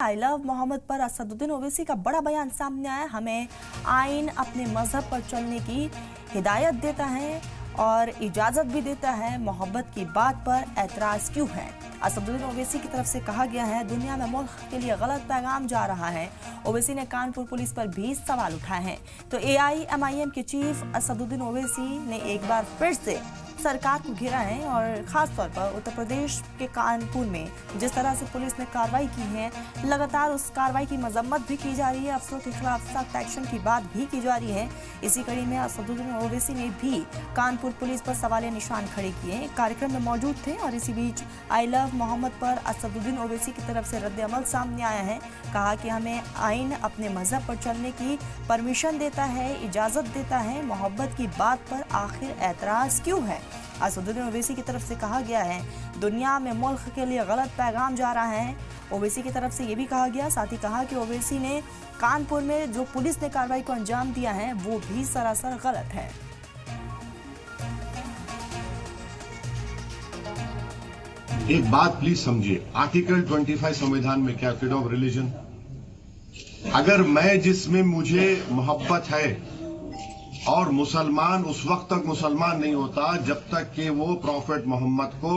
I love Mohammad पर असदुद्दीन ओवैसी का बड़ा बयान सामने आया। हमें आइन अपने मजहब पर चलने की हिदायत देता है और इजाजत भी देता है, मोहब्बत की बात पर एतराज क्यों है। असदुद्दीन ओवैसी की तरफ से कहा गया है दुनिया में मुल्क के लिए गलत पैगाम जा रहा है। ओवैसी ने कानपुर पुलिस पर भी सवाल उठाए हैं। तो AIMIM के चीफ असदुद्दीन ओवैसी ने एक बार फिर से सरकार को घेरा है और खास तौर पर उत्तर प्रदेश के कानपुर में जिस तरह से पुलिस ने कार्रवाई की है, लगातार उस कार्रवाई की मजम्मत भी की जा रही है, अफसरों के खिलाफ सख्त एक्शन की बात भी की जा रही है। इसी कड़ी में असदुद्दीन ओवैसी ने भी कानपुर पुलिस पर सवालिया निशान खड़े किए। कार्यक्रम में मौजूद थे और इसी बीच आई लव मोहम्मद पर असदुद्दीन ओवैसी की तरफ से रद्द अमल सामने आया है। कहा कि हमें आइन अपने मजहब पर चलने की परमिशन देता है, इजाजत देता है, मोहब्बत की बात पर आखिर एतराज क्यों है। असदुद्दीन ओवैसी की तरफ से कहा गया है दुनिया में मुल्क के लिए गलत पैगाम जा रहा है। ओवैसी की तरफ से ये भी कहा गया, साथ ही कहा कि ओवैसी ने कानपुर में जो पुलिस ने कार्रवाई को अंजाम दिया है वो भी सरासर गलत है। एक बात प्लीज समझिए, आर्टिकल 25 संविधान में क्या फ्रीडम ऑफ रिलीजन, अगर मैं जिसमें मुझे मोहब्बत है और मुसलमान उस वक्त तक मुसलमान नहीं होता जब तक कि वो प्रॉफेट मोहम्मद को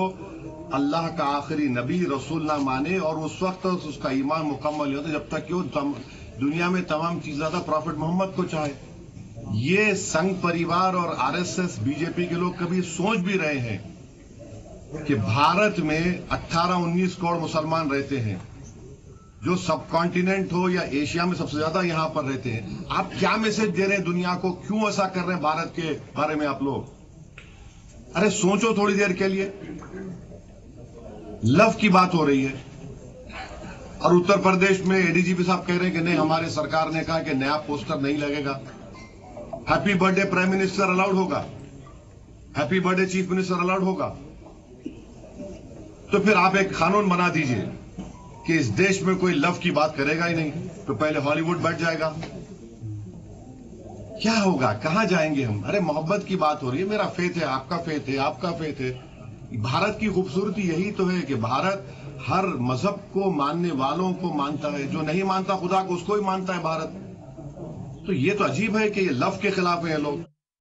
अल्लाह का आखिरी नबी रसूल ना माने, और उस वक्त तक उसका ईमान मुकम्मल नहीं होता जब तक कि वो दुनिया में तमाम चीज ज्यादा प्रॉफेट मोहम्मद को चाहे। ये संघ परिवार और RSS BJP के लोग कभी सोच भी रहे हैं कि भारत में 18-19 करोड़ मुसलमान रहते हैं, जो सब कॉन्टिनेंट हो या एशिया में सबसे ज्यादा यहां पर रहते हैं। आप क्या मैसेज दे रहे हैं दुनिया को, क्यों ऐसा कर रहे हैं भारत के बारे में आप लोग? अरे सोचो थोड़ी देर के लिए। लव की बात हो रही है और उत्तर प्रदेश में ADGP साहब कह रहे हैं कि नहीं, हमारी सरकार ने कहा कि नया पोस्टर नहीं लगेगा। Happy birthday prime minister allowed होगा, happy birthday chief minister allowed होगा। तो फिर आप एक कानून बना दीजिए कि इस देश में कोई लव की बात करेगा ही नहीं, तो पहले हॉलीवुड बैठ जाएगा। क्या होगा, कहां जाएंगे हम? अरे मोहब्बत की बात हो रही है, मेरा फेथ है, आपका फेथ है, आपका फेथ है। भारत की खूबसूरती यही तो है कि भारत हर मजहब को मानने वालों को मानता है, जो नहीं मानता खुदा को उसको ही मानता है भारत। तो ये तो अजीब है कि ये लव के खिलाफ है लोग।